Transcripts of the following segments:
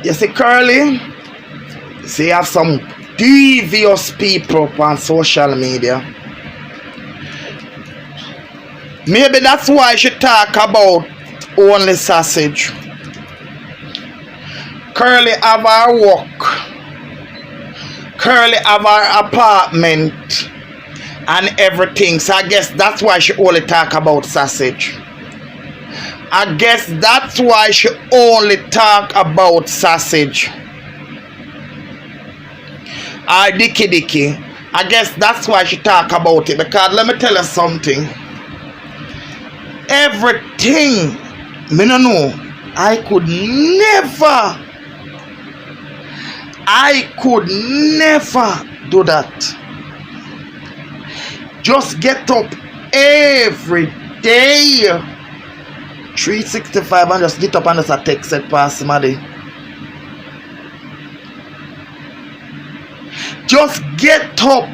You see, Curly, see, you have some devious people on social media. Maybe that's why she talk about only sausage. Curly have her work. Curly have her apartment and everything. So I guess that's why she only talk about sausage. I guess that's why she only talk about sausage. Or dicky. I guess that's why she talk about it. Because let me tell you something. Everything, me no know. I could never do that. Just get up every day 365 and just get up and just a text it past somebody. Just get up.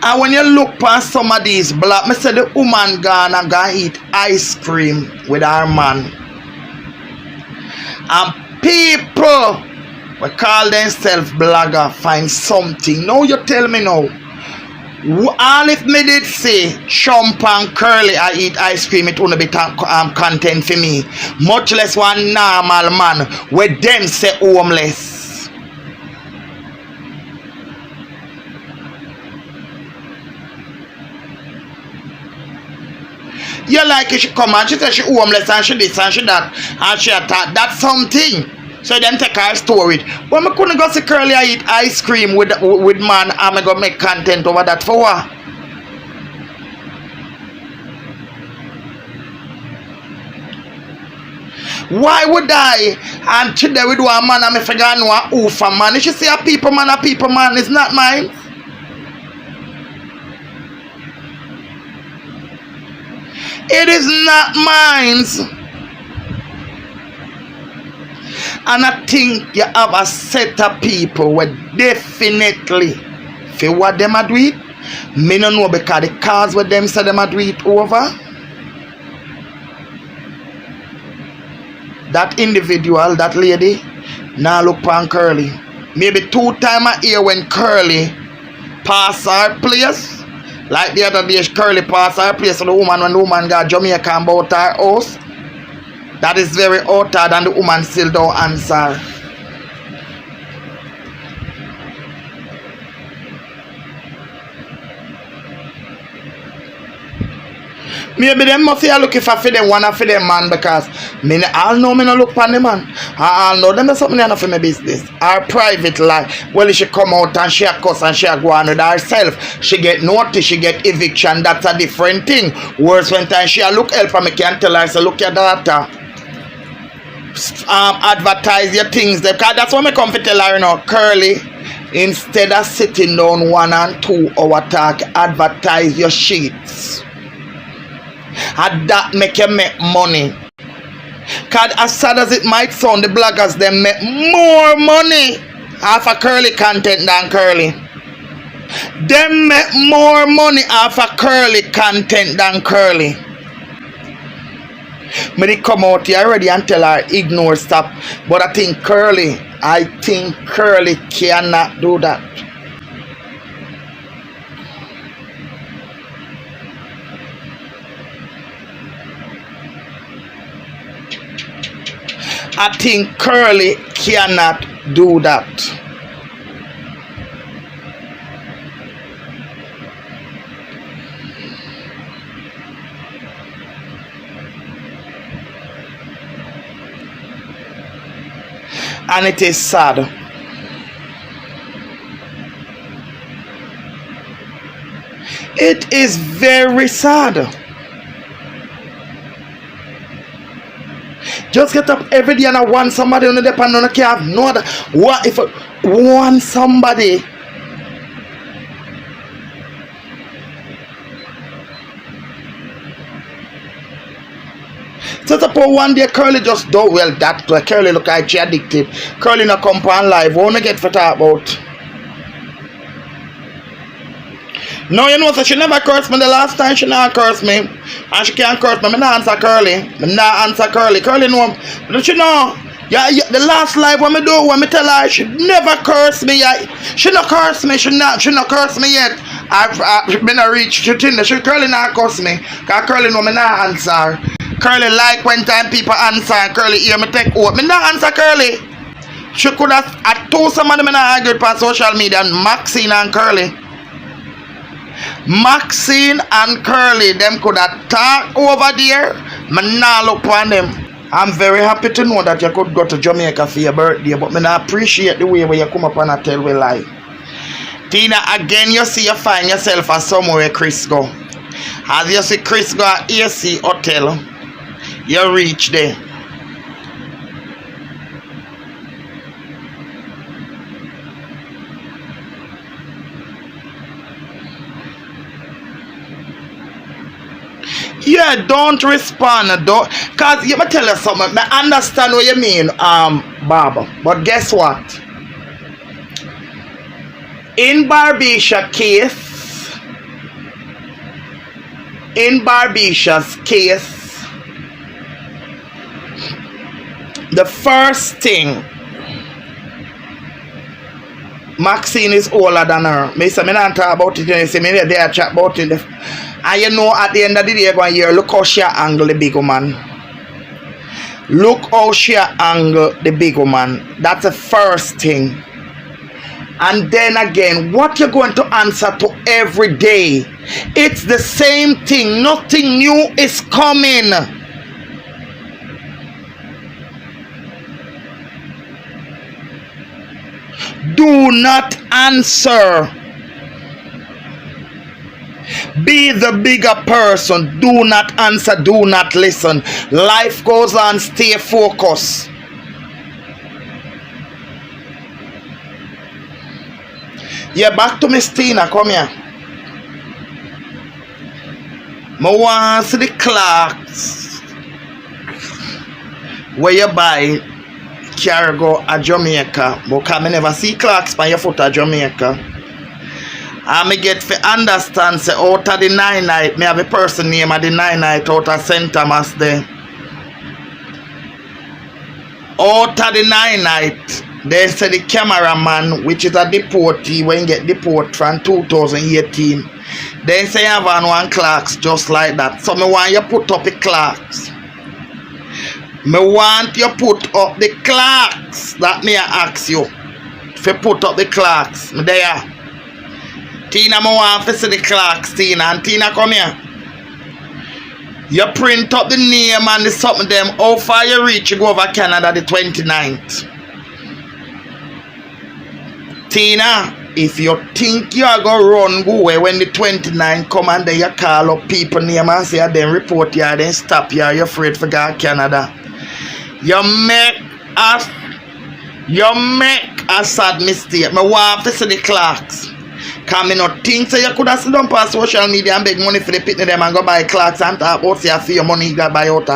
And when you look past some of these black, me say the woman gonna eat ice cream with her man. And people we call themselves blogger find something. Now you tell me now. All if me did say Chump and Curly I eat ice cream, it wouldn't be content for me. Much less one normal man where them say homeless. You like it, she come and she say she homeless and she this and she that and she attack. That's something. So then take her story. But I couldn't go see Curly I eat ice cream with man and I go make content over that for what? Why would I? And today we do a man and I figure no who for man. If you say a people man, it's not mine. It is not mine. And I think you have a set of people where definitely for what them a do it, me no know because the cause where them say them a do it over. That individual, that lady, now look on Curly. Maybe 2 times a year when Curly pass her place. Like the other day, Curly passed her place to the woman when the woman got Jamaica and bought her house. That is very outer and the woman still don't answer. Maybe them must be looking for them one for them man because me all know me no look for the man. I all know them is something enough for my business. Our private life. Well, she come out and she a cuss and she a go on with herself. She get notice, she get eviction. That's a different thing. Worse when time she a look help and me can tell her, so look your daughter. Advertise your things there. Because that's what me come to tell her, you know, Curly. Instead of sitting down 1 and 2 hour talk, advertise your sheets. And that make you make money. Cause as sad as it might sound, the bloggers them make more money off of Curly content than Curly. Them make more money off of Curly content than Curly. Me they come out here already and tell her ignore stop. But I think Curly cannot do that. I think Curly cannot do that. And it is sad. It is very sad. Just get up every day and I want somebody on the depend on a calf. No other. What if I want somebody? So suppose one day Curly just do well that Curly look like she addicted. Curly no come on live. What me get for talk about? No, you know, so she never cursed me the last time she not cursed me. And she can't curse me. I not answer Curly. I not answer Curly. Curly know. Don't you know? Yeah, the last live when me do, when me tell her she never curse me. Yeah. She not curse me. She not curse me yet. I've been a reach. She curly not curse me. Cause curly no me not answer. Curly like when time people answer. Curly hear me take out. Me not answer Curly. She could have. I told somebody me not argued on social media. Maxine and Curly. Maxine and Curly, them could have talked over there. Me not look on them. I'm very happy to know that you could go to Jamaica for your birthday, but me not appreciate the way where you come up and I tell we lie. Tina, again you see you find yourself at somewhere Chris go. As you see Chris go at AC Hotel, you reach there. Yeah, don't respond, don't, cause you me tell you something. I understand what you mean, Baba. But guess what? In Barbisha's case, the first thing, Maxine is older than her. Me say me not talk about it. You see me there chat about it. And you know at the end of the day, going here, look how she angle the big woman. Look how she angle the big woman. That's the first thing. And then again, what you're going to answer to every day, it's the same thing. Nothing new is coming. Do not answer. Be the bigger person. Do not answer. Do not listen. Life goes on. Stay focused. Yeah, back to Miss Tina. Come here. I want to see the clocks where you buy cargo at Jamaica. But I never see clocks by your foot at Jamaica. And me get to understand say out of the 9 night, me have a person name at the 9 night out of St. Thomas there. Out of the 9 night, they say the cameraman, which is a deportee when you get deported from 2018, they say you have on one clocks just like that. So me want you put up the clocks. Me want you put up the clocks. That me I ask you. If you put up the clocks, me there. Tina, I want to see the clocks, Tina. And Tina, come here. You print up the name and the something them. How far you reach, you go over Canada the 29th. Tina, if you think you are going to run go away when the 29th come and then you call up people name and say, then report you, then stop you, you're afraid to go to Canada. You make a sad mistake. I want to see the clocks. Because I not think so you could have sit down on social media and beg money for the picnic them and go buy clocks and talk about say for your money you got buy out.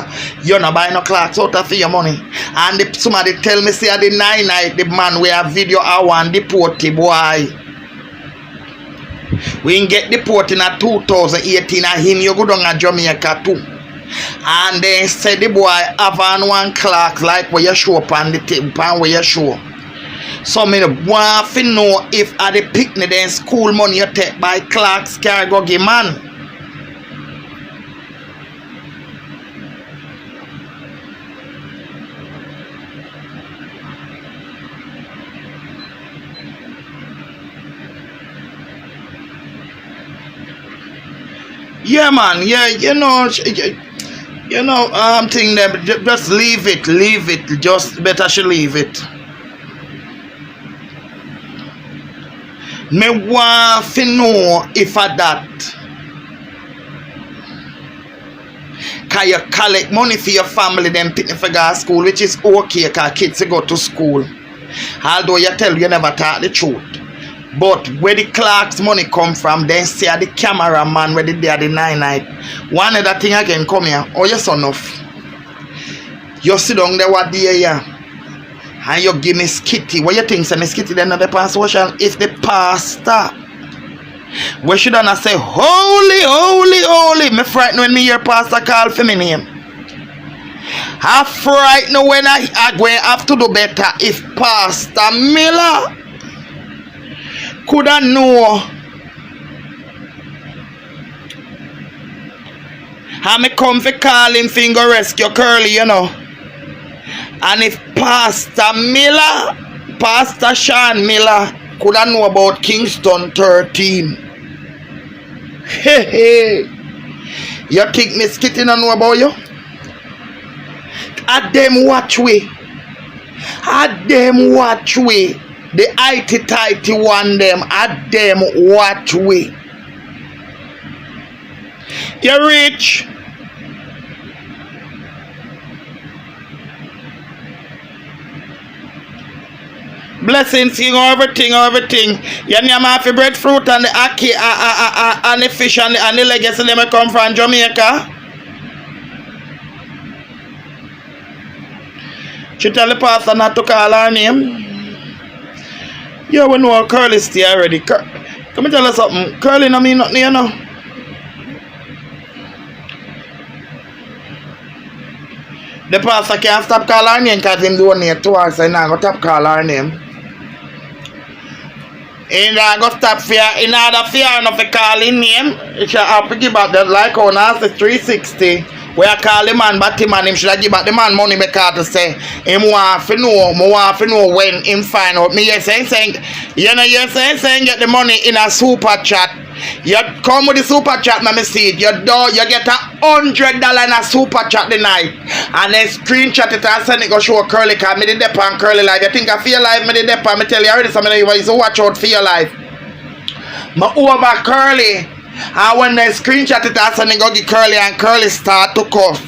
You not buy no clocks out for your money. And if somebody tell me say at the 9 night the man we have video I want deported boy. We can get deported in 2018 and him you go down to Jamaica too. And then say the boy have on one clocks like where you show up on the tip and where you show. So me want to know if at the picnic then school money you take by clocks cargo give man. Yeah man, yeah, you know thing them just leave it, just better she leave it. Me want to know if at that can you collect money for your family then picnic for go to school, which is okay because kids go to school. Although you tell you never talk the truth. But where the clocks money come from, then say the cameraman where they at the 9 night. One other thing again come here. Oh you son of. You sit down there what day here. And you give me skitty. What you think say me skitty then the pastor social? If the pastor we should not say holy. Me frightened when me hear pastor call for me name. I frightened when I going have to do better. If Pastor Miller could have know how me come for call him finger rescue Curly, you know. And if Pastor Miller, Pastor Sean Miller could have know about Kingston 13. Hey, hey. You think Miss Kitty don't know about you? At them watch we. At them watch we. The IT tighty one them. At them watch we. You rich. Blessings, king, everything. You name half the breadfruit and the ackee and the fish and the legacy them come from Jamaica. She tell the pastor not to call her name. Yeah, we know Curly stay already. Come me tell you something. Curly no mean nothing, you know. The pastor can't stop calling her name because him donate to her, so he's not going to stop calling her name. He's not going to stop fear. In order fear enough to call his name, he should have to give back that like on us the 360. Where I call the man, but him and him should have give back the man money because to say him want to know when him find out. Me saying get the money in a super chat. You come with the super chat, me see it. You get $100 in a super chat the night. And then screenshot it and send it go show Curly because me did dep on Curly live. You think I feel live, me did dep on, me tell you already something you so watch out for your life. Me over Curly. And when they screenshot it and send it go get Curly and Curly start to cuss.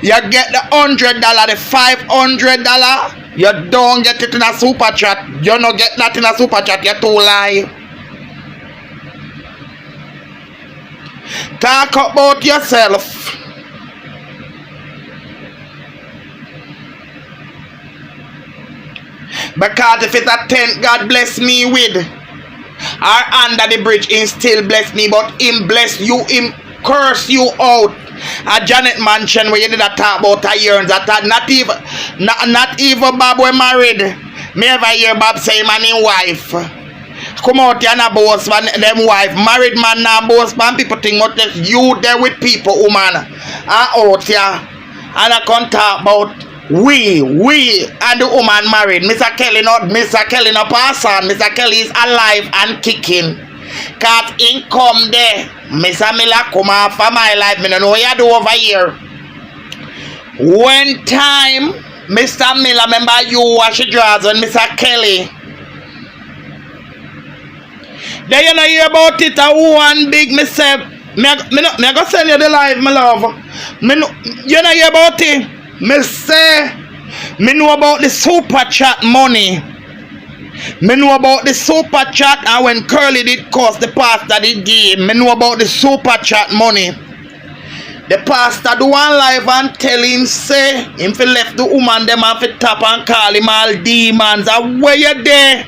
You get the $100, the $500, you don't get it in a super chat. You don't get that in a super chat, you're too lie. Talk about yourself. Because if it's a tent God bless me with, or under the bridge, him still bless me, but him bless you, him curse you out. A Janet Mansion where you did a talk about a year and that not even Bob were married. Me ever hear Bob say man him wife. Come out here and a boss man them wife. Married man now boss man. People think what you there with people woman out here and I can't talk about we and the woman married. Mr. Kelly no person. Mr. Kelly is alive and kicking. Cause in come there. Mr. Miller come off for my life. Me no know what you do over here. One time, Mr. Miller, remember you wash your drawers when Mr. Kelly. Then you know hear about it. One big me say, me go send you the live, my love. You know hear about it. Me say, me know about the super chat money. Me know about the super chat, and when Curly did cost the pastor did give, me know about the super chat money. The pastor do one live and tell him say, him fi left the woman them and fi tap and call him all demons. And where you there?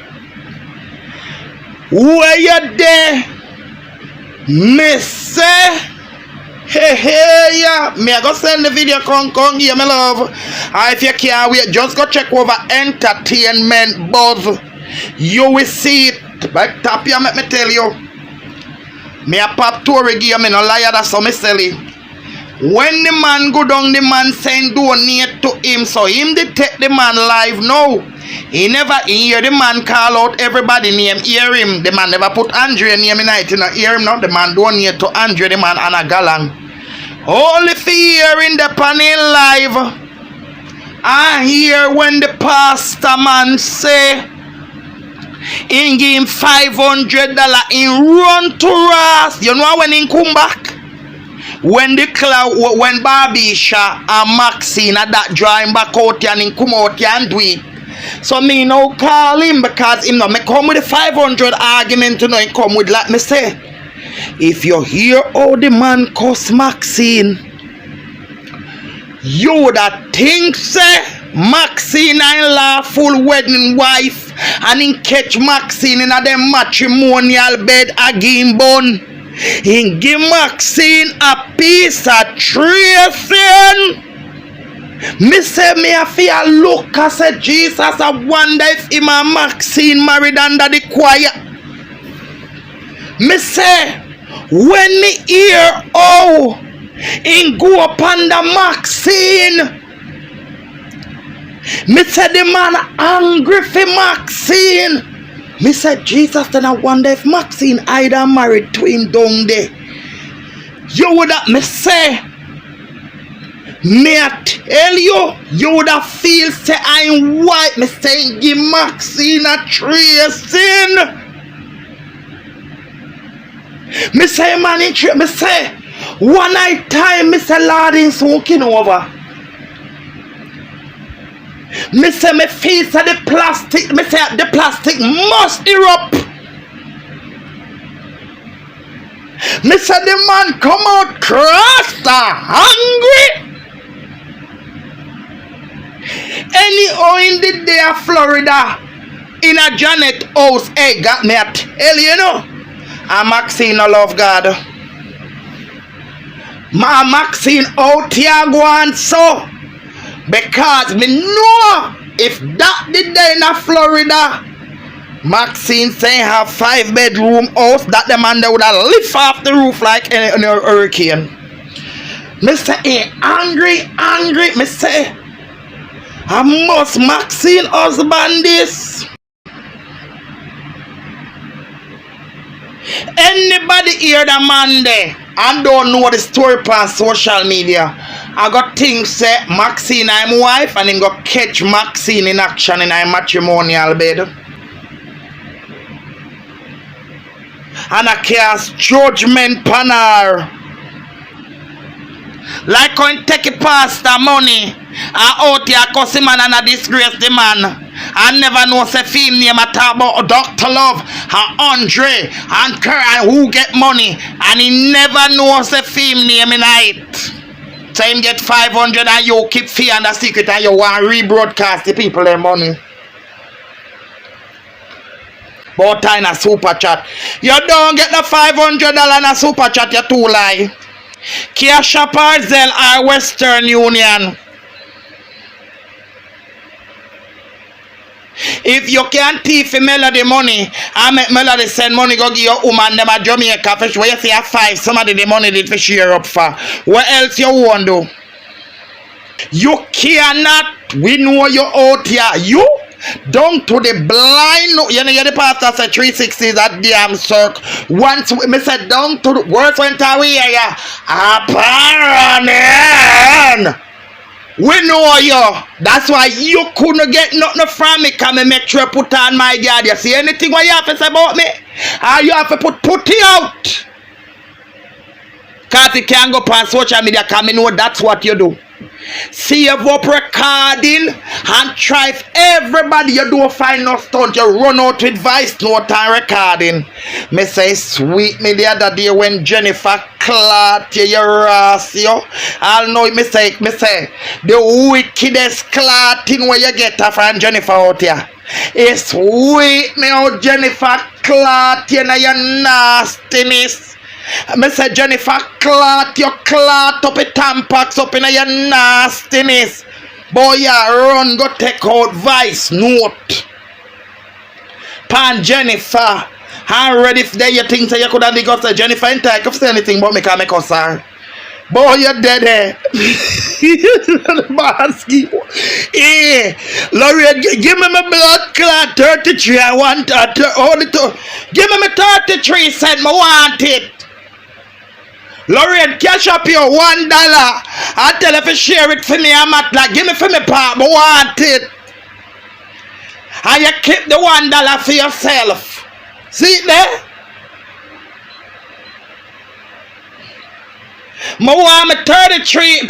Where you there? Me say, hey, yeah. Me I go send the video, come here, my love. And if you can't wait, just go check over Entertainment Buzz. You will see it. But tap you, let me tell you. Me a pop tour give me no liar, that's how me sell it. When the man go down, the man send donate to him. So him they take the man live now. He never hear the man call out everybody name, hear him. The man never put Andre name in it, you know, hear him now. The man donate to Andre, the man Anna Galang. Only for hearing the panel live. I hear when the pastor man say in give him $500 in run to Ras. You know when he come back? When the cloud, when Barbisha and Maxine at that drawing back out here and he come out here and do it. So me now call him because him now me come with the 500 argument to know he come with like me say. If you hear how the man cuss Maxine, you would think say Maxine and lawful wedding wife and in catch Maxine in a them matrimonial bed again bone. He give Maxine a piece of tracing. Me say me a fear look. I said Jesus, I wonder if him and Maxine married under the choir. Me say when me hear in go up under Maxine, me say the man angry for Maxine. Me say Jesus, then I wonder if Maxine either married to him down there. You would have, me say, me I tell you, you would have feel say I'm white. Me say give Maxine a tracing. Me say man in me say one night time me say Lord in smoking over. Me say me feel say the plastic, me say the plastic must erupt. Me say the man come out crossed hungry. Anyhow in the day of Florida, in a Janet house, hey, got me a tell you know. And Maxine no love God. My Maxine out here go on so. Because me know if that the day in Florida, Maxine say have 5-bedroom house, that the man they would have lift off the roof like in a hurricane. Me say hey, angry, me say I must Maxine husband this. Anybody hear the man there and don't know the story on social media, I got things say Maxine I'm wife and then go catch Maxine in action in a matrimonial bed. And I cast judgment pan her. Like going take it past the money and out here cause him man and a disgrace the man. I never know say film name I talk about Dr. Love and Andre and Kerr and who get money and he never knows the film name in it. So him get 500 and you keep fear and the secret and you want to rebroadcast the people their money. But in a super chat. You don't get the $500 in a super chat, you too lie. Cash App or Zelle or Western Union. If you can't thief Melody money, I make Melody send money go give your woman them a Jamaica fish where you say a 5, somebody the money did for share up for. What else you want to do? You cannot, we know you out here. You down to the blind, you know the pastor said 360 is that damn circle. Once me said down to the words went away here. Apparently. We know you. That's why you couldn't get nothing from me. Can me make sure put on my guard. You see anything what you have to say about me? Or you have to put it out. Because you can't go on social media because me know that's what you do. Save up recording and try everybody you don't find no stunt. You run out with voice note and recording. Me say sweet me the other day when Jennifer clot you ass you. I'll know me say the wickedest clotting where you get from Jennifer out here. It's sweet me out Jennifer clot you know your nastiness. I say Jennifer clot up a tampax up in your nastiness. Boy you run go take out voice note. Pan Jennifer. I'm ready if there you think say you could have because Jennifer ain't take if say anything but me can make us her. Boy you're dead eh. Hey, Laurie, give me my blood clot 33. I want give me my 33 cent, I want it. Lauren, cash up your $1. I tell her to share it for me. I'm at like, give me for me part, but want it. And you keep the $1 for yourself. See it there? I want me 33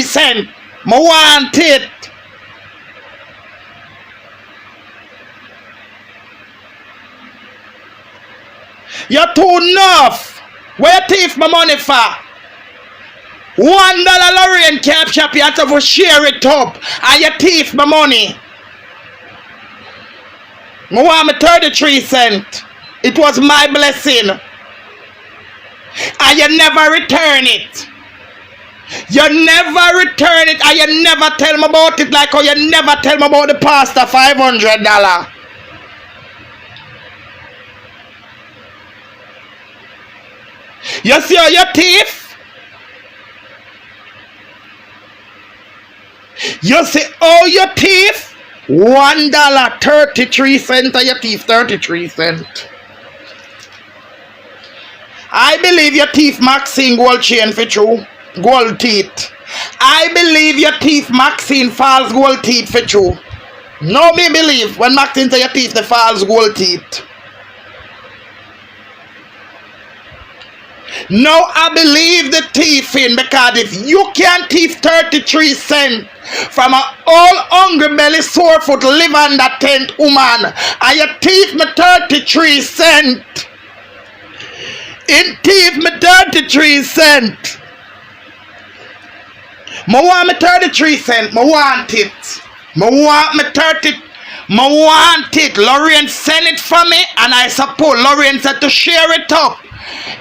cent. I want it. You're too enough. Where you thief my money for? $1 Lorraine cap shop, you have to share it up. And you thief my money. I want me 33 cent. It was my blessing. And you never return it. You never return it, and you never tell me about it, like how you never tell me about the pastor $500. You see how your thief? You see how your thief? $1.33 of your thief, 33 cents. I believe your thief Maxine gold chain for true. Gold teeth. I believe your teeth Maxine false gold teeth for true. No me believe when Maxine say your teeth the false gold teeth. No, I believe the thieving, because if you can't thief 33 cents from an old hungry belly sore foot live under tent woman, and you thief me 33 cents. It thief me 33 cents. I want me 33 cents. I want it. I want me 30. I want it. Lorraine sent it for me, and I suppose Lorraine said to share it up.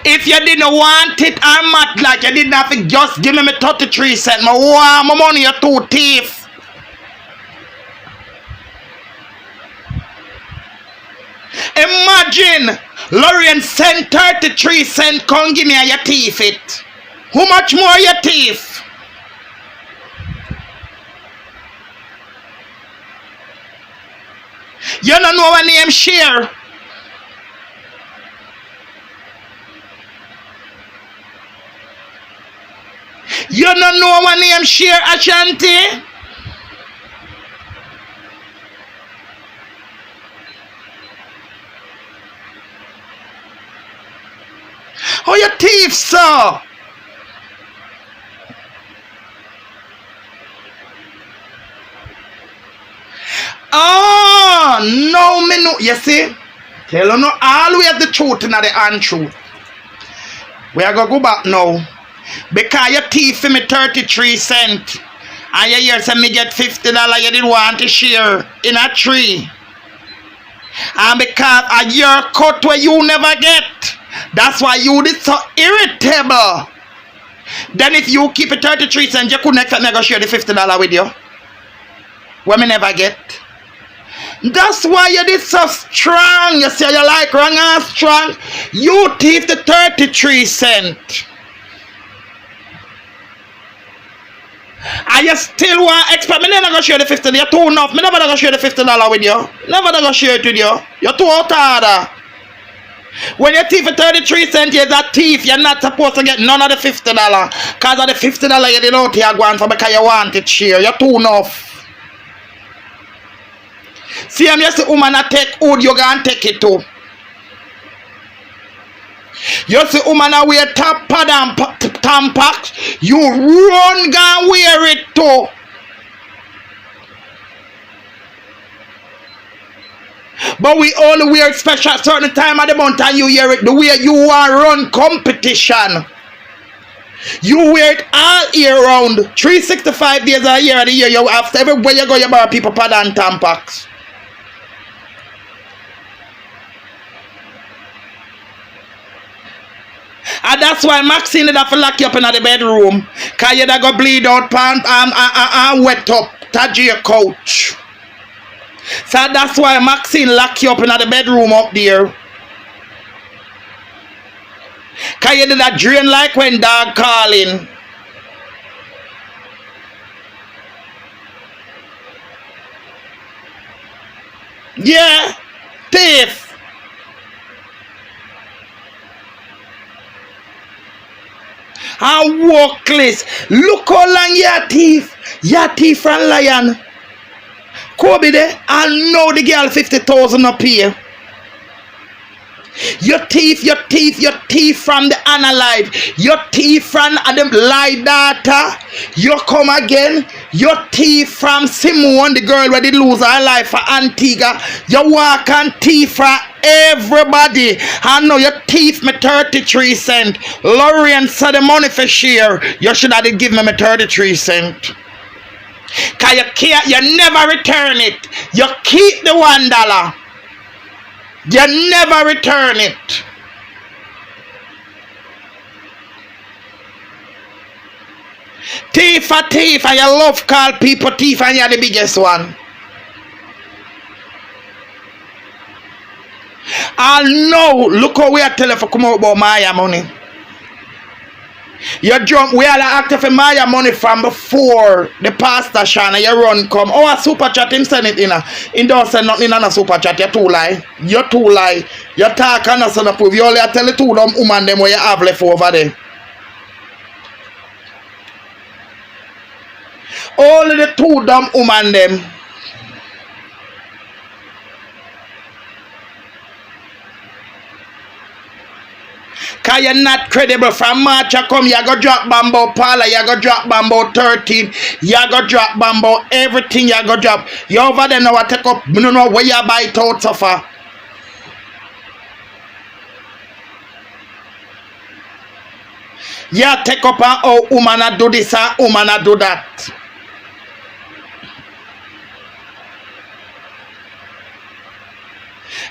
If you didn't want it, I'm not like you didn't have to just give me 33 cents. I want my money, you two thief. Imagine Lorraine sent 33 cents, come give me and you thief it. How much more you thief? You don't know her name share. You don't know her name share, Ashanti. Oh, you thief, sir. Oh, no, me no. You see? Tell you no, always the truth and the untruth. We are going to go back now. Because you thief for me 33 cents. And you hear say me get $50, you didn't want to share in a tree. And because a year cut where you never get. That's why you did so irritable. Then if you keep it 33 cents, you couldn't expect me to share the $50 with you. What me never get. That's why you did so strong. You say you like wrong and strong. You thief the 33 cents. And you still want expect me never gonna share the $50. You're too enough. Me never gonna share the $50 with you. Never gonna share it with you. You're too hard. When you thief for 33 cents, you're a thief. You're not supposed to get none of the $50. Because of the $50 you did out here going for because you want it share. You're too enough. See, I'm just a woman that take wood, you can take it too. You see, woman that wear top pad and tampax, you run, go wear it too. But we only wear it special at certain time of the month and you wear it the way you want to run competition. You wear it all year round. 365 days a year of the year. You have to, everywhere you go, you buy people pad and tampax. And that's why Maxine did have to lock you up in the bedroom. Because you go bleed out and wet up. Touch your couch. So that's why Maxine lock you up in the bedroom up there. Because you did a drain like when dog calling. Yeah. Thief. And workless. Look how long your thief. Your thief from Lion. Kobe there. I know the girl 50,000 up here. Your thief from the unalive. Your thief from the lie data. You come again. Your thief from Simone, the girl where did lose her life for Antigua. You walk and thief for everybody. I know your thief me 33 cents. Lorraine said the money for share. You should have give me 33 cents. Cause you never return it. You keep the $1. You never return it. Thief a thief, and you love call people thief, and you're the biggest one. I know, look how we are telling for come out about Maya money. You jump, we are active for Maya money from before the pastor Shana, you run come. Oh, a super chat, him send it in a. He don't send nothing in a super chat, you're too lie. You're too lie. You talk and not send proof. You only tell the two dumb woman them what you have left over there. Only the two dumb woman them. Cause you're not credible. From Marcia come, you go drop bamboo parlor, you go drop bamboo 13, you go drop bamboo everything, you go drop. You over there now take up, you know where you buy it out so far. You take up and oh woman a do this and woman a do that.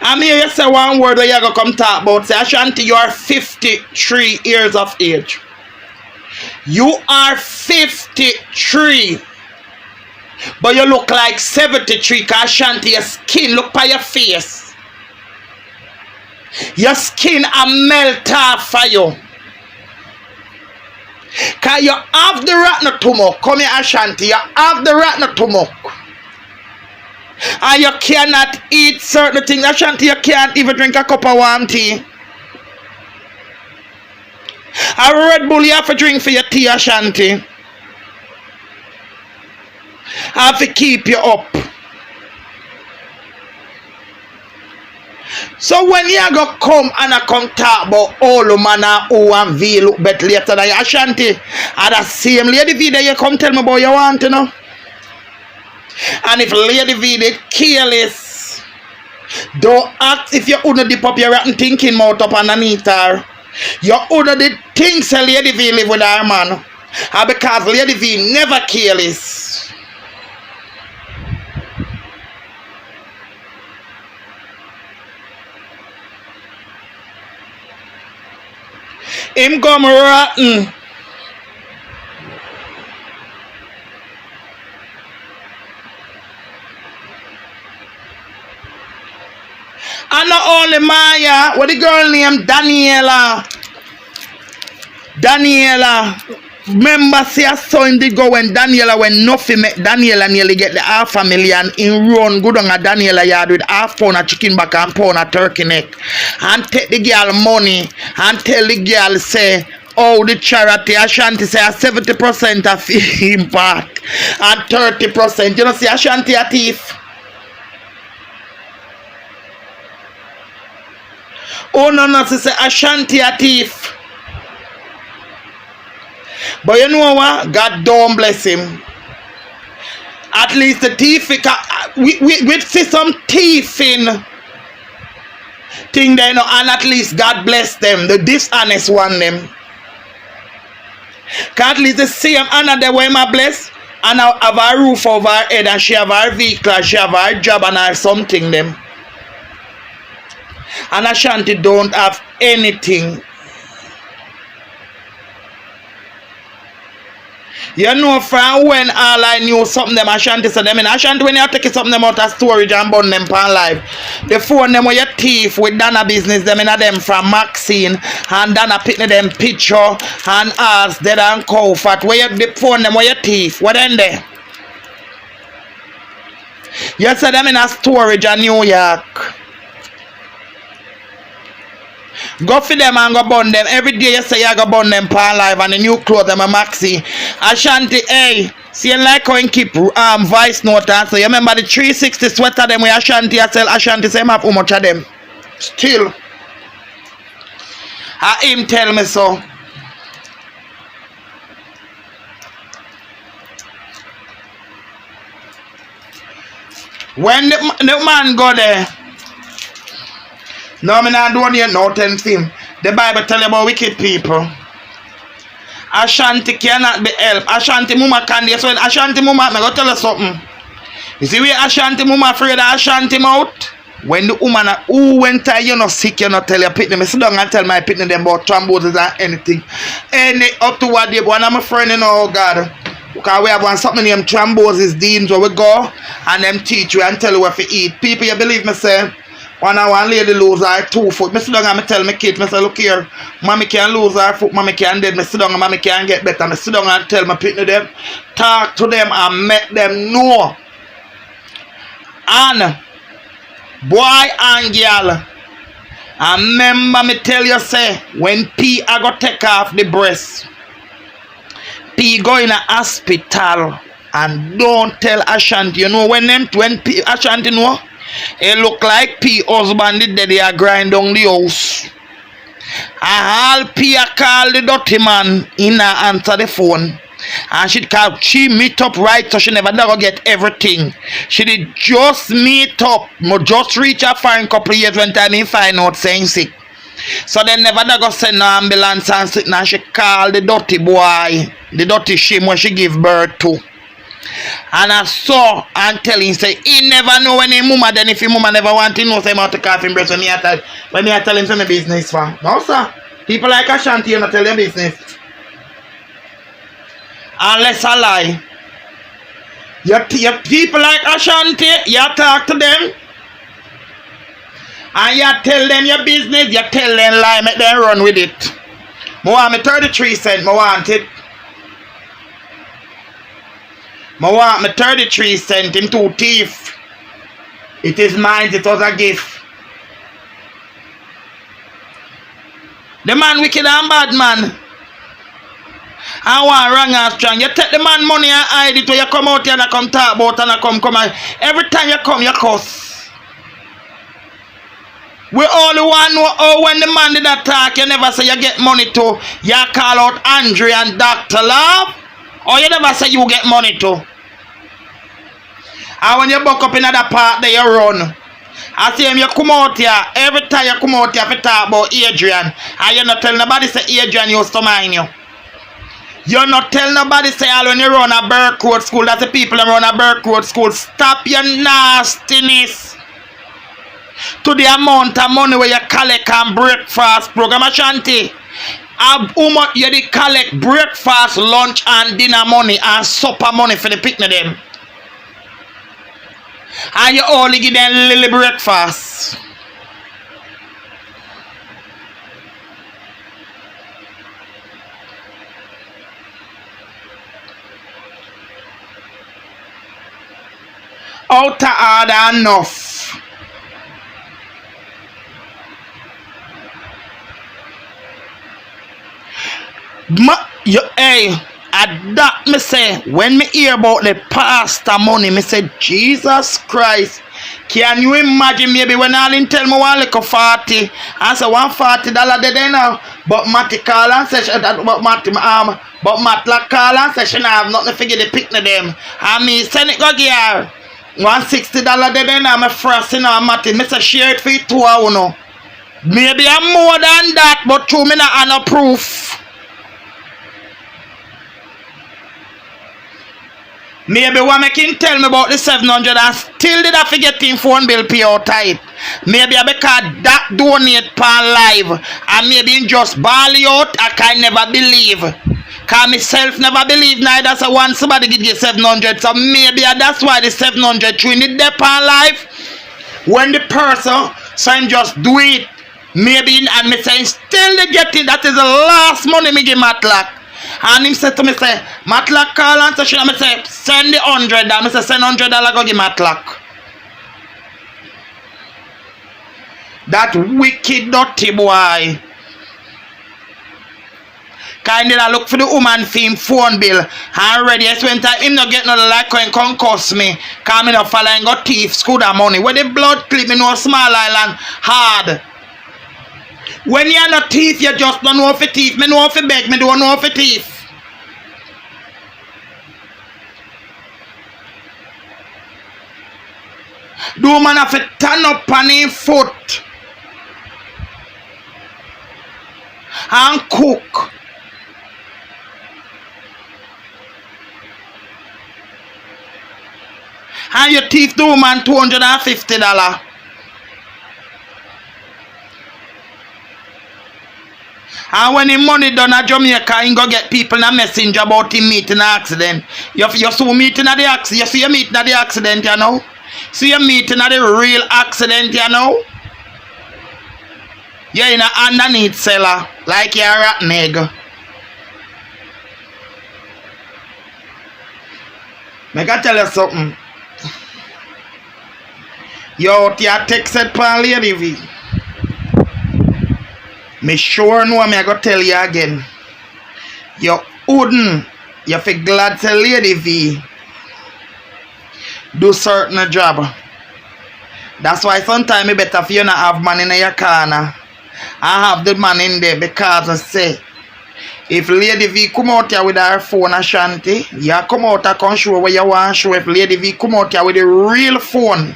I mean, you say one word where you go come talk about. Say, Ashanti, you are 53 years of age. You are 53. But you look like 73 because Ashanti, your skin, look by your face. Your skin a melt off for you. Because you have the rotten stomach. Come here, Ashanti, you have the rotten stomach. And you cannot eat certain things. Ashanti, you can't even drink a cup of warm tea. A Red Bull you have to drink for your tea, Ashanti. I have to keep you up. So when you go come and I come talk about all the man who and V look better later than you, Ashanti, and the same lady V that you come tell me about you want to know. And if Lady V they careless, don't act if you wouldn't dip up your rotten thinking mouth up underneath her. You wouldn't the things that Lady V live with her man. And because Lady V never careless. Him come rotten. And not only Maya, what the girl named Daniela. Remember, see, I saw him did go when Daniela, when nothing met Daniela nearly get the $500,000 in run good on a Daniela yard with half pound of chicken back and pound of turkey neck. And take the girl money and tell the girl, say, oh, the charity Ashanti say 70% of him part and 30%. You know, see, Ashanti a thief. Oh no, say Ashanti a thief. But you know what? God don't bless him. At least the thief, we see some thieving thing there, and at least God bless them, the dishonest one them. Cause at least the same Anna the way my bless, and I have a roof over her head, and she have her vehicle, she have her job, and her something them. And Ashanti don't have anything. You know from when all I knew something them Ashanti said them in Ashanti when you take something them out of storage and burn them pan live. The phone them where you thief with Dana business them in a them from Maxine and Dana picking them picture and ask dead and cow fat. Where you the phone them where you thief? What then there? You said them in a storage in New York. Go for them and go burn them. Every day you say you go burn them pan live and the new clothes them a Maxi. Ashanti, hey, see you like how you keep voice note and so you remember the 360 sweater them where Ashanti I sell Ashanti say have how much of them. Still. Him tell me so. When the man go there. No, I'm not doing it no 10 thing. The Bible tell you about wicked people. Ashanti cannot be helped. Ashanti mama can do so. Ashanti mama, I go tell you something. You see where Ashanti mama afraid of Ashanti mouth? When the woman who went to you know sick, you not tell your pitney. Me sit down and tell my pitney them about thrombosis and anything. Any up to what they one of my friend, you know, God. Because we have one something named thrombosis deans where we go and them teach you and tell you what to eat. People, you believe me say, one lady lose her 2 foot. Me sit down and me tell my kids, me say, look here, mommy can lose her foot, mommy can dead. Me sit down and mommy can get better. Me sit down and tell my pitney them, talk to them and make them know. And boy and girl, and remember me tell you say, when P I go take off the breast, P go in a hospital and don't tell Ashanti. You know when P Ashanti know, it look like P husband did they are grind down the house. And all P a call the dirty man in her answer the phone. And she meet up right, so she never go get everything. She did just meet up, just reach her fine couple of years when time he find out saying sick. So they never go send no ambulance and sit now. She call the dirty boy, the dirty shame when she give birth to. And I saw and tell him say he never know when his mama, then if his mama never want to know say about the coffin breast when me I tell him some business for. No sir. People like Ashanti you not tell your business. Unless I lie. Your people like Ashanti, you talk to them. And you tell them your business, you tell them lie, make them run with it. I want me 33 cents, I want it. I want me 33 cents in 2 teeth. It is mine, it was a gift. The man wicked and bad man. I want wrong and strong. You take the man money and hide it when you come out here and come talk about and come out. Every time you come, you cuss. We only want to know how when the man did that talk, you never say you get money to. You call out Andre and Dr. Love. Or you never say you get money to. And when you buck up in another part that you run. I see him, you come out here, every time you come out here to talk about Adrian. And you not tell nobody say Adrian used to mind you. You not tell nobody say all when you run a Burke Road school, that's the people that run a Burke Road school. Stop your nastiness. To the amount of money where you collect and breakfast program Ashanti. How much you collect breakfast, lunch and dinner money and supper money for the picnic them. And you only give them little breakfast. Out of order enough. Hey, at that me say, when me hear about the pastor money, me say, Jesus Christ, can you imagine maybe when Alin tell me one like a 40, I say $140 there now, but Matty call and say, but Matt like call and say, she don't have nothing to figure the picnic them. And me send it go here. $160 there now, me frosting on Matty. Me say, share it for you 2 hours now. Maybe I'm more than that, but true me not have no proof. Maybe what me can tell me about the 700 and still did I forget him phone bill pay out tight. Maybe because that donate per live and maybe him just ball out I can never believe. Cause myself never believe neither so once somebody give you 700 so maybe that's why the 700 through in the per live. When the person so him just do it maybe and me saying still they get it that is the last money me give Matlock. And him said to me, say, Matlock call and say, I say, send the $100. I say, send $100 go give Matlock. That wicked dirty boy. Kind of look for the woman theme phone bill. And ready, yes, when him not get no like when come cost me. Cause me no follow and got thief, scooter money. When the blood clip me no small island hard. When you're not thief, you just don't know for thief. Me know for beg, me don't know for thief. The woman have to turn up on his foot and cook. And you thief the woman $250. And when him money done at Jamaica, he go get people in a messenger about him meeting an accident. You see meeting at the accident. You see you meeting at the accident, you know. See you meeting at the real accident, you know. You're in a underneath cellar, like you're a rotten egg. I can tell you something. You out here texted pan Lady V. Me sure know me I go tell you again. You wouldn't. You feel glad to Lady V do certain job. That's why sometimes it better for you not have man in your corner. I have the man in there because I say if Lady V come out here with her phone Ashanti, you come out and come show where you want to show. If Lady V come out here with the real phone,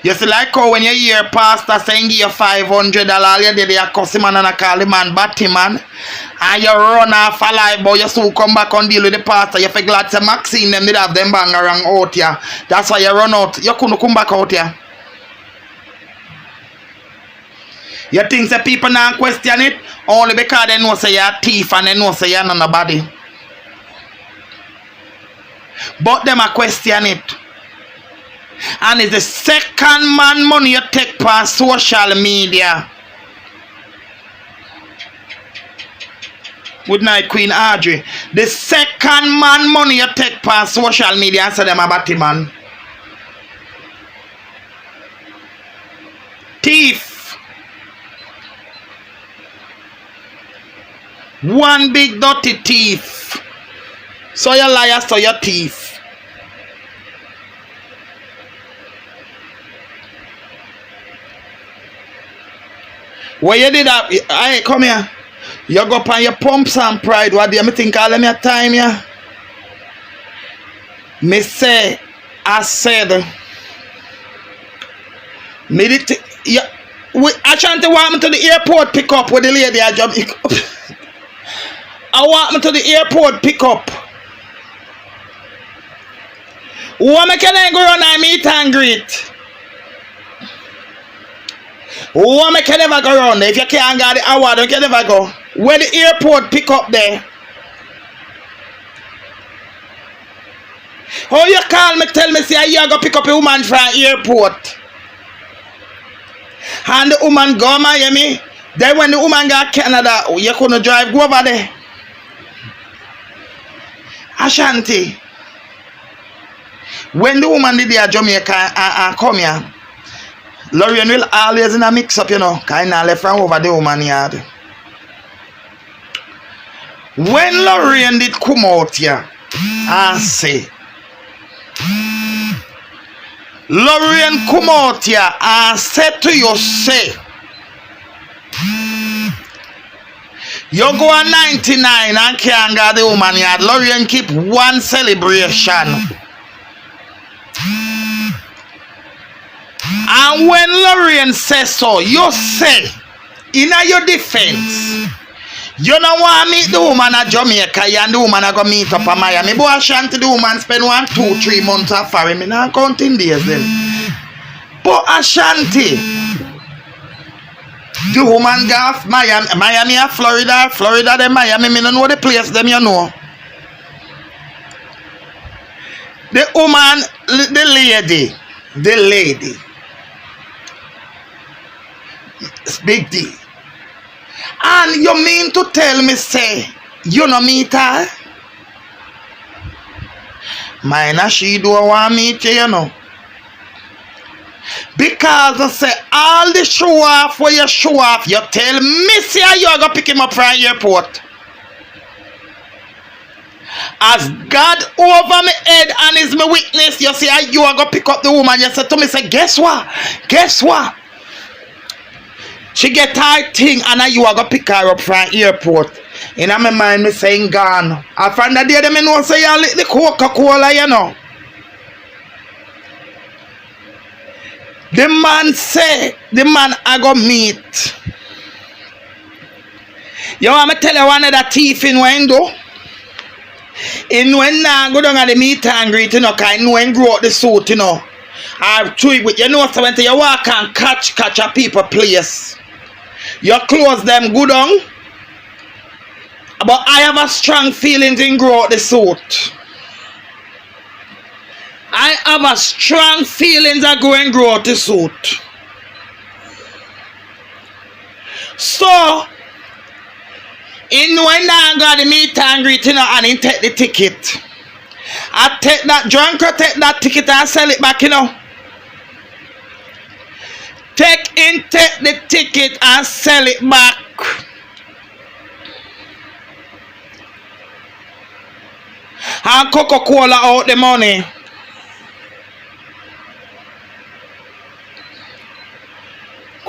you see like how when you hear pastor saying give you $500, all you did you cuss him and call him man batty man, and you run off a lie, but you soon come back and deal with the pastor. You feel glad to Maxine them did have them bang around out here. That's why you run out. You couldn't come back out here. You think that people now question it only because they know say you're a thief and they know say you're not nobody. But them a question it. And it's the second man money you take for social media. Good night, Queen Audrey. The second man money you take for social media and say them a batty man. Thief. One big dirty thief. So you liar, so you thief. What you did that? Hey, come here. You go up on your pumps and pride. What do you think all of your time here? Me say, I said, me did yeah, Ashanti want me to the airport pick up with the lady I jump. I want me to the airport pick up. What me can I go run and meet and greet? What me can never go around there? If you can't get the award, you can never go. Where the airport pick up there? Oh, you call me, tell me, say you go pick up a woman from airport. And the woman go Miami. Then when the woman got Canada, you couldn't drive, go over there. Ashanti. When the woman did their Jamaica and come here, Lorraine will always in a mix up, you know, kind of left from over the woman yard. When Lorraine did come out here and say, Lorraine come out here and said to you, say, you go on 99 and can't get the woman yard. Lorraine keep one celebration. And when Lorraine says so, you say, in your defense, you don't want to meet the woman at Jamaica and the woman are going to meet up in Miami. But Ashanti, the woman spend 1, 2, 3 months of foreign. I'm not counting days then. But Ashanti, the woman go Miami or Florida then Miami, I don't know the place them you know. The woman, the lady, it's big deal. And you mean to tell me, say, you no meet her? Mine she don't want meet you, you know. Because I say, all the show off where you show off, you tell me, say, you are going to pick him up from the airport. As God over my head and is my witness, you say, you are going to pick up the woman. You say to me, say, guess what? Guess what? She get her thing and you are going to pick her up from the airport. In my mind, me saying, gone. I find that day, me know say, you lick the Coca-Cola, you know. The man say, the man I go meet. You want me tell you one of the thief in window? In when I go down at the meet and greet, you know, because I know when grow out the suit, you know. I chew it with you know, so when you walk and catch a people place. You close them good on. But I have a strong feeling in grow out the suit. I have a strong feeling that grow out the suit. So, in when I got the meet and greet, you know, and he take the ticket. I take that drunker, take that ticket and sell it back, you know. Take the ticket and sell it back. And Coca-Cola out the money.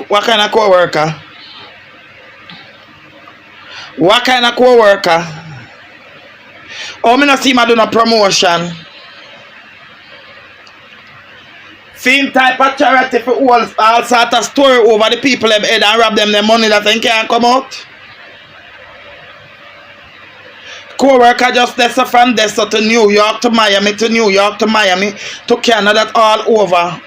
What kind of co-worker? What kind of co-worker? Oh, me not see me do no promotion. Same type of charity for all sort of story over the people them head and rob them the money that they can't come out. Co-worker just there from there to New York to Miami to New York to Miami to Canada, all over.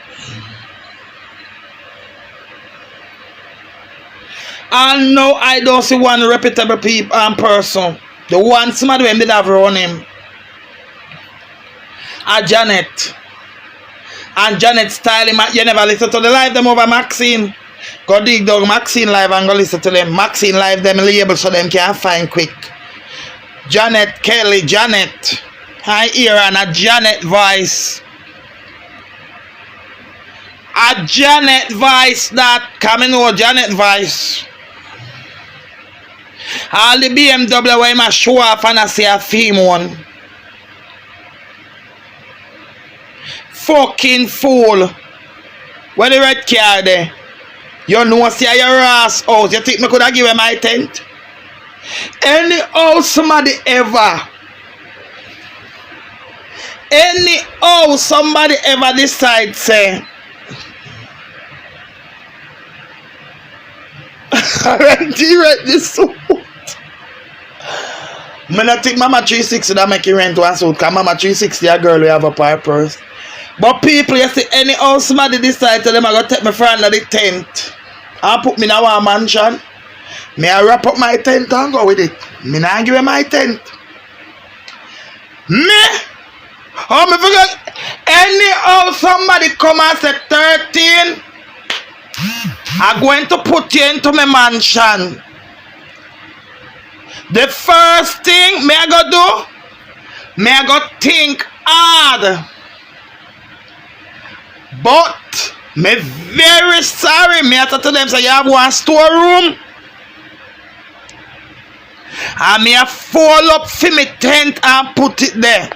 And now I don't see one reputable person. The one somebody when did have run him. Janet. And Janet style him. You never listen to the live them over Maxine. Go dig down Maxine live and go listen to them. Maxine live them label so them can find quick. Janet Kelly, Janet. I hear and a Janet voice. A Janet voice that coming over Janet voice. All the BMW where I show off and I see a theme one. Fucking fool. Where the red car there? You know see your ass house. You think me could have given my tent? Any house somebody ever decide say rent this suit. I not think Mama 360 that make you rent one suit, because Mama 360 a girl we have a purpose. But people, you see, any house somebody decide to them I go take my friend at the tent and put me in a mansion. Me I wrap up my tent and go with it. Me not give my tent. Me? Oh, me forget. Any house somebody come and say 13, I'm going to put you into my mansion. The first thing me I go do, me I go think hard. But me very sorry, me I tell them say you have one storeroom. And me I fall up for me tent and put it there.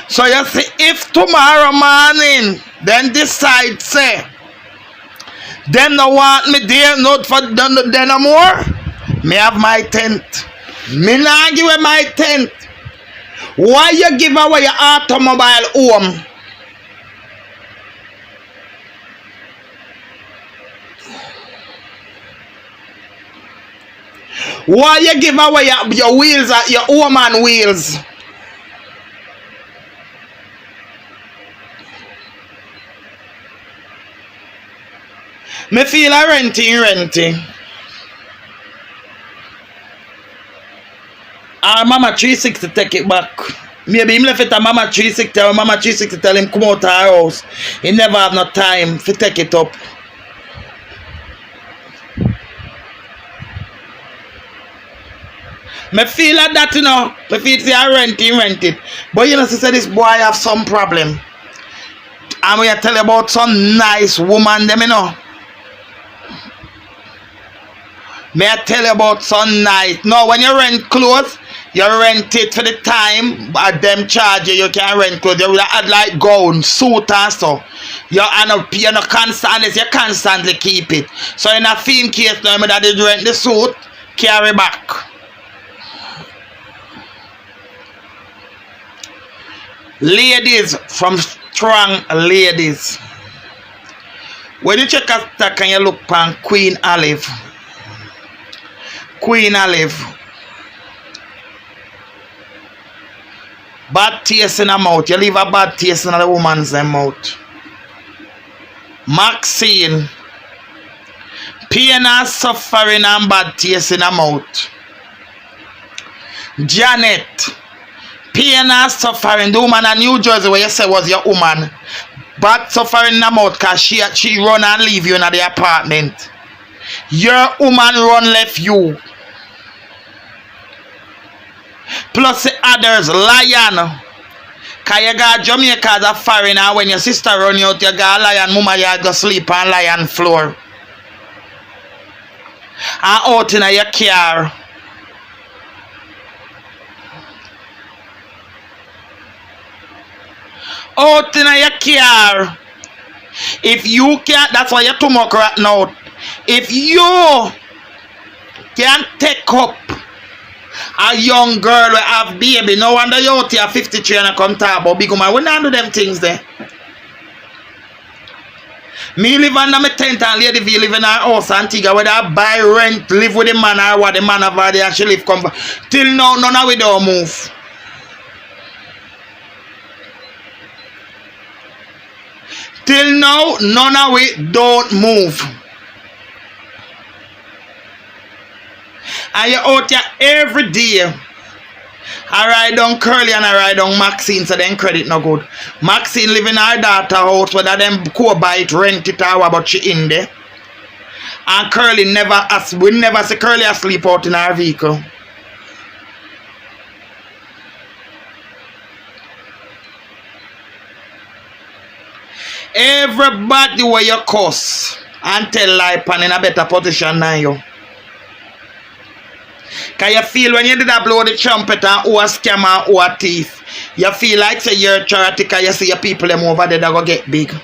So you see, if tomorrow morning then decide say them no want me there not for them no more, me have my tent. Me not give away my tent. Why you give away your automobile home? Why you give away your wheels, your home and wheels? Me feel a renting. Our Mama 360 take it back. Maybe him left it to Mama 360 or Mama 360 tell him come out to our house. He never have no time to take it up. Me feel like that, you know. Me feel say I rent it. But you know, she said this boy have some problem. And we tell you about some nice woman, them, you know. May I tell you about some nice. No, when you rent clothes, you rent it for the time, but them charge you can rent clothes. You will add like gown, suit and stuff. You constantly keep it. So in a film case now, that they rent the suit, carry back. Ladies from strong ladies. When you check out that, can you look on Queen Olive? Queen Olive. Bad taste in her mouth. You leave a bad taste in the woman's mouth. Maxine. Pain and suffering and bad taste in her mouth. Janet. Pain and suffering. The woman in New Jersey where you say was your woman. Bad suffering in her mouth because she run and leave you in the apartment. Your woman run left you. Plus the others, lion. Cause you got Jamaica as a foreigner. When your sister run you out, you got a lion. Mama, you go sleep on lion floor. And out in your car. Out in your car. If you can't, that's why you're too much right now. If you can't take up a young girl who have baby, no wonder you out here 53 and come talk about big woman. We don't do them things there. Me live under my tent and lady V live in her house Antigua whether I buy rent, live with the man or what the man have there and she live come back. Till now, none of we don't move. Till now, none of we don't move. And you're out here every day. I ride down Curly and I ride down Maxine, so then credit no good. Maxine live in her daughter house, whether them co-buy it, rent it or what, but she in there. And Curly we never see Curly asleep out in her vehicle. Everybody where you cuss and tell lie pan in a better position than you. Cause you feel when you did that blow the trumpet and who a scammer, who a thief, you feel like say you're charity cause you see your people them over there that go get big.